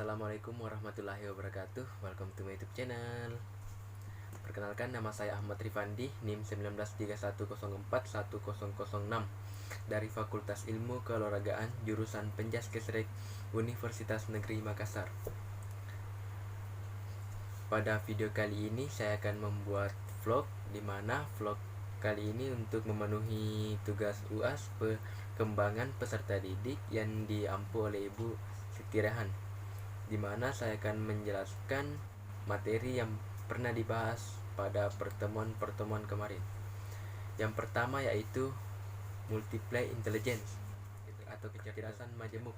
Assalamualaikum warahmatullahi wabarakatuh. Welcome to my YouTube channel. Perkenalkan, nama saya Ahmad Rifandi, NIM 19310410006 dari Fakultas Ilmu Keolahragaan jurusan Penjaskesrek Universitas Negeri Makassar. Pada video kali ini saya akan membuat vlog, di mana vlog kali ini untuk memenuhi tugas UAS perkembangan peserta didik yang diampu oleh Ibu Siti Rehan, di mana saya akan menjelaskan materi yang pernah dibahas pada pertemuan kemarin. Yang pertama yaitu multiple intelligence atau kecerdasan majemuk.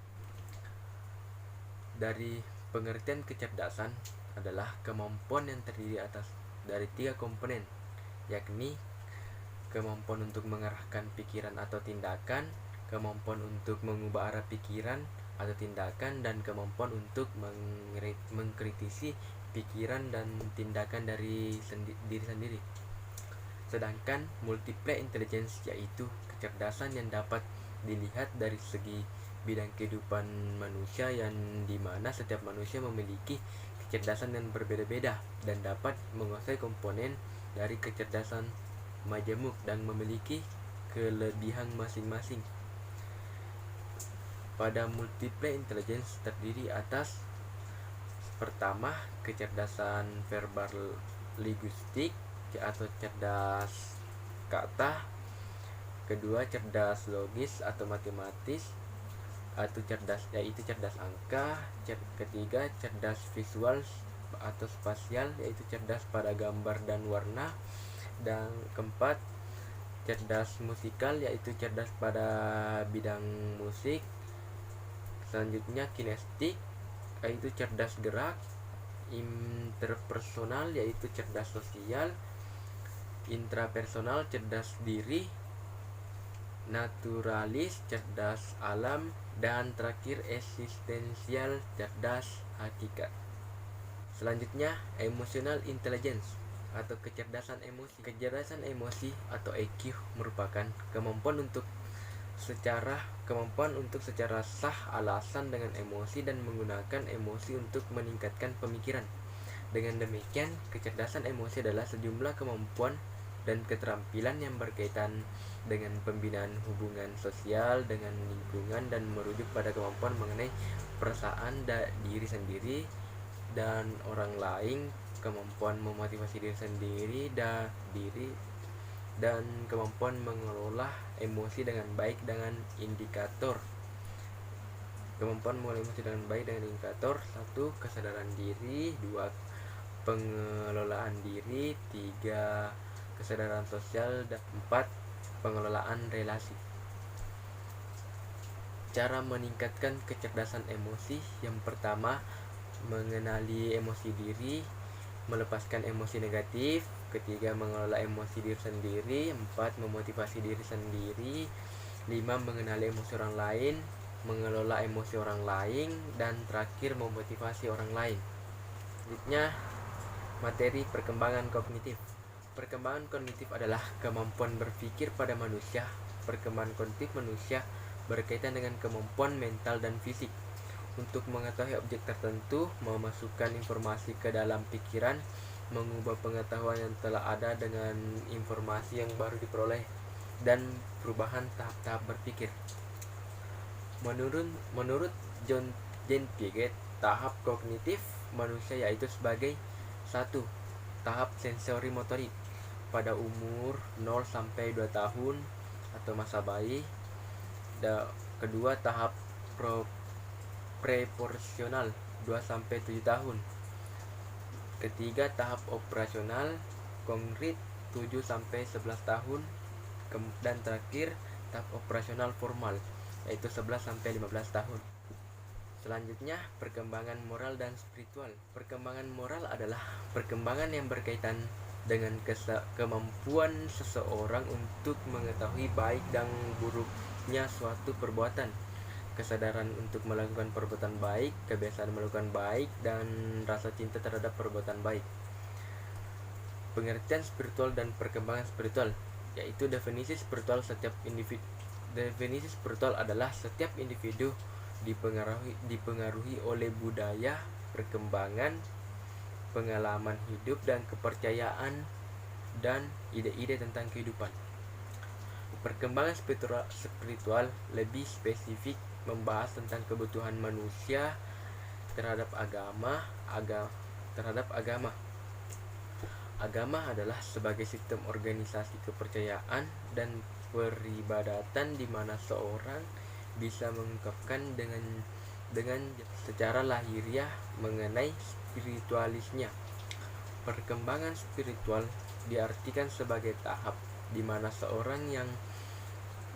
Dari pengertian kecerdasan adalah kemampuan yang terdiri dari 3 komponen, yakni kemampuan untuk mengarahkan pikiran atau tindakan, kemampuan untuk mengubah arah pikiran atau tindakan, dan kemampuan untuk mengkritisi pikiran dan tindakan dari diri sendiri. Sedangkan multiple intelligence yaitu kecerdasan yang dapat dilihat dari segi bidang kehidupan manusia, yang dimana setiap manusia memiliki kecerdasan yang berbeda-beda dan dapat menguasai komponen dari kecerdasan majemuk dan memiliki kelebihan masing-masing. Pada multiple intelligence terdiri atas pertama, kecerdasan verbal linguistik atau cerdas kata, kedua cerdas logis atau matematis atau yaitu cerdas angka, ketiga cerdas visual atau spasial yaitu cerdas pada gambar dan warna, dan keempat cerdas musikal yaitu cerdas pada bidang musik. Selanjutnya kinestik yaitu cerdas gerak, interpersonal yaitu cerdas sosial, intrapersonal cerdas diri, naturalis cerdas alam, dan terakhir eksistensial cerdas hakikat. Selanjutnya emotional intelligence atau kecerdasan emosi. Kecerdasan emosi atau EQ merupakan kemampuan untuk secara sah alasan dengan emosi dan menggunakan emosi untuk meningkatkan pemikiran. Dengan demikian, kecerdasan emosi adalah sejumlah kemampuan dan keterampilan yang berkaitan dengan pembinaan hubungan sosial dengan lingkungan dan merujuk pada kemampuan mengenai perasaan diri sendiri dan orang lain, kemampuan memotivasi diri sendiri dan kemampuan mengelola emosi dengan baik dengan indikator. Kemampuan mengelola emosi dengan baik dengan indikator: 1. Kesadaran diri, 2. Pengelolaan diri, 3. Kesadaran sosial, dan 4. Pengelolaan relasi. Cara meningkatkan kecerdasan emosi: yang pertama, mengenali emosi diri, melepaskan emosi negatif, ketiga, mengelola emosi diri sendiri, 4. Memotivasi diri sendiri, 5. Mengenali emosi orang lain, mengelola emosi orang lain, dan terakhir memotivasi orang lain. Selanjutnya, materi perkembangan kognitif. Perkembangan kognitif adalah kemampuan berpikir pada manusia. Perkembangan kognitif manusia berkaitan dengan kemampuan mental dan fisik untuk mengetahui objek tertentu, memasukkan informasi ke dalam pikiran, mengubah pengetahuan yang telah ada dengan informasi yang baru diperoleh, dan perubahan tahap-tahap berpikir. Menurut John Piaget, tahap kognitif manusia yaitu sebagai 1. Tahap sensori motorik pada umur 0 sampai 2 tahun atau masa bayi. Kedua, tahap proporsional 2 sampai 7 tahun. Ketiga, tahap operasional konkret 7 sampai 11 tahun. Dan terakhir, tahap operasional formal yaitu 11 sampai 15 tahun. Selanjutnya, perkembangan moral dan spiritual. Perkembangan moral adalah perkembangan yang berkaitan dengan kemampuan seseorang untuk mengetahui baik dan buruknya suatu perbuatan, kesadaran untuk melakukan perbuatan baik, kebiasaan melakukan baik, dan rasa cinta terhadap perbuatan baik. Pengertian spiritual dan perkembangan spiritual yaitu definisi spiritual adalah setiap individu dipengaruhi oleh budaya, perkembangan, pengalaman hidup dan kepercayaan dan ide-ide tentang kehidupan. Perkembangan spiritual lebih spesifik membahas tentang kebutuhan manusia terhadap agama. Agama adalah sebagai sistem organisasi kepercayaan dan peribadatan di mana seorang bisa mengungkapkan dengan secara lahiriah mengenai spiritualisnya. Perkembangan spiritual diartikan sebagai tahap di mana seorang yang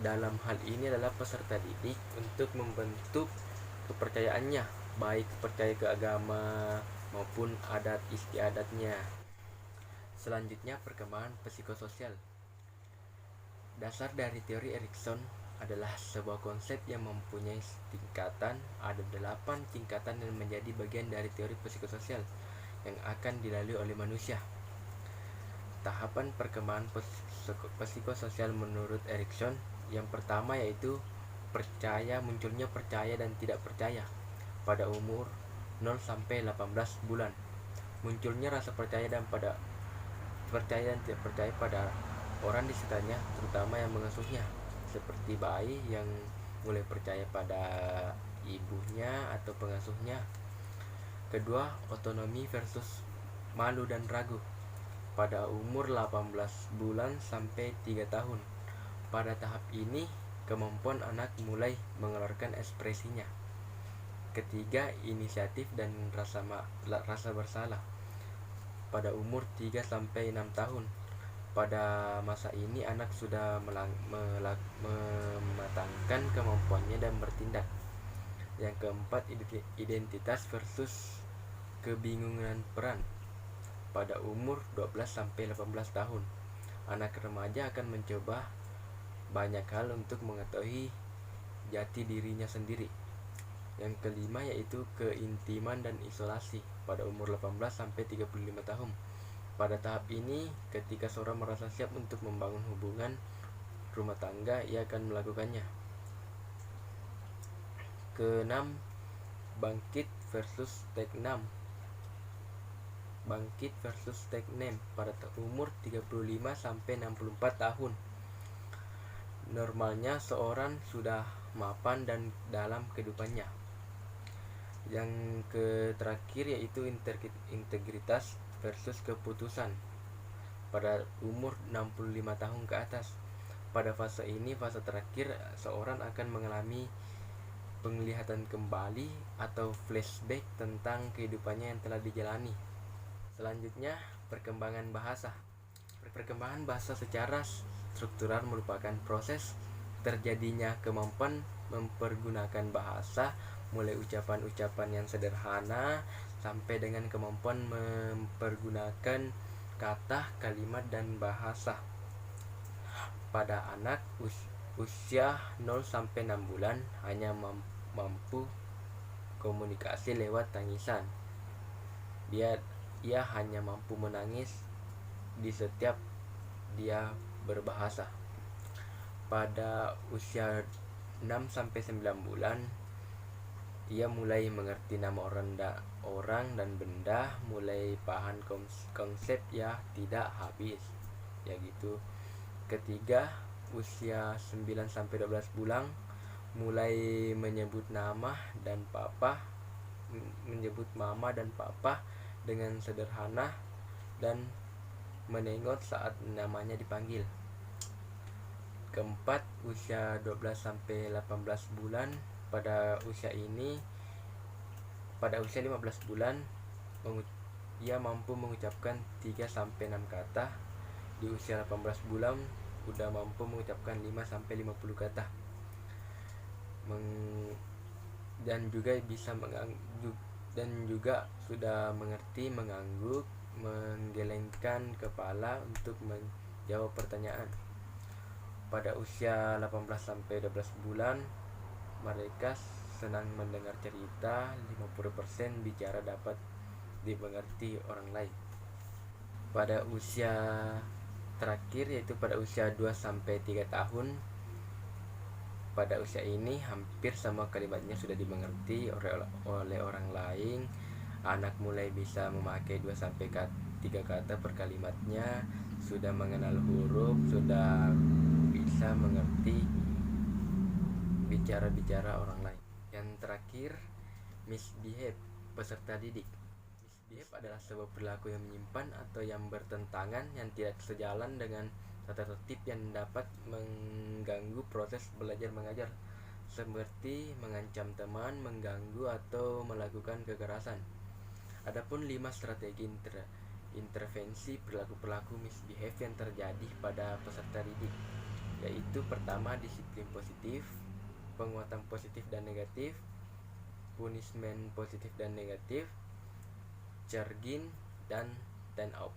dalam hal ini adalah peserta didik untuk membentuk kepercayaannya, baik percaya ke agama maupun adat istiadatnya. Selanjutnya, perkembangan psikososial. Dasar dari teori Erikson adalah sebuah konsep yang mempunyai tingkatan. Ada 8 tingkatan yang menjadi bagian dari teori psikososial yang akan dilalui oleh manusia. Tahapan perkembangan psikososial menurut Erikson, yang pertama yaitu munculnya percaya dan tidak percaya pada umur 0 sampai 18 bulan. Munculnya rasa percaya dan tidak percaya pada orang di sekitarnya, terutama yang mengasuhnya, seperti bayi yang mulai percaya pada ibunya atau pengasuhnya. Kedua, otonomi versus malu dan ragu pada umur 18 bulan sampai 3 tahun. Pada tahap ini, kemampuan anak mulai mengeluarkan ekspresinya. Ketiga, inisiatif dan rasa bersalah pada umur 3 sampai 6 tahun. Pada masa ini anak sudah mematangkan kemampuannya dan bertindak. Yang keempat, identitas versus kebingungan peran pada umur 12 sampai 18 tahun. Anak remaja akan mencoba banyak hal untuk mengetahui jati dirinya sendiri. Yang kelima yaitu keintiman dan isolasi pada umur 18 sampai 35 tahun. Pada tahap ini, ketika seorang merasa siap untuk membangun hubungan rumah tangga, ia akan melakukannya. Keenam, bangkit versus stagnan pada umur 35 sampai 64 tahun. Normalnya seorang sudah mapan dan dalam kehidupannya. Yang terakhir yaitu integritas versus keputusan pada umur 65 tahun ke atas. Pada fase ini, fase terakhir, seorang akan mengalami penglihatan kembali atau flashback tentang kehidupannya yang telah dijalani. Selanjutnya, perkembangan bahasa. Perkembangan bahasa secara struktural merupakan proses terjadinya kemampuan mempergunakan bahasa, mulai ucapan-ucapan yang sederhana sampai dengan kemampuan mempergunakan kata, kalimat, dan bahasa. Pada anak usia 0 sampai 6 bulan hanya mampu komunikasi lewat tangisan. Ia hanya mampu menangis di setiap dia berbahasa. Pada usia 6 sampai 9 bulan ia mulai mengerti nama orang dan benda, mulai paham konsep ya tidak habis, ya gitu. Ketiga, usia 9 sampai 12 bulan mulai menyebut mama dan papa dengan sederhana dan menengok saat namanya dipanggil. Keempat, usia 12 sampai 18 bulan. Pada usia 15 bulan ia mampu mengucapkan 3 sampai 6 kata. Di usia 18 bulan udah mampu mengucapkan 5 sampai 50 kata. Dan juga sudah mengerti mengangguk, menggelengkan kepala untuk menjawab pertanyaan. Pada usia 18 sampai 12 bulan mereka senang mendengar cerita, 50% bicara dapat dimengerti orang lain. Pada usia terakhir yaitu pada usia 2 sampai 3 tahun pada usia ini hampir semua kalimatnya sudah dimengerti oleh orang lain. Anak mulai bisa memakai 2-3 kata per kalimatnya, sudah mengenal huruf, sudah bisa mengerti bicara-bicara orang lain. Yang terakhir, misbehave, peserta didik. Misbehave adalah sebuah perilaku yang menyimpan atau yang bertentangan, yang tidak sejalan dengan tata tertib yang dapat mengganggu proses belajar mengajar, seperti mengancam teman, mengganggu, atau melakukan kekerasan. Adapun 5 strategi intervensi perilaku-perilaku misbehave yang terjadi pada peserta didik, yaitu pertama, disiplin positif, penguatan positif dan negatif, punishment positif dan negatif, charging, dan turn out.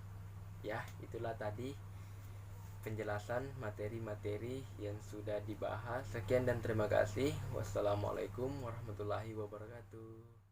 Ya, itulah tadi penjelasan materi-materi yang sudah dibahas. Sekian dan terima kasih. Wassalamualaikum warahmatullahi wabarakatuh.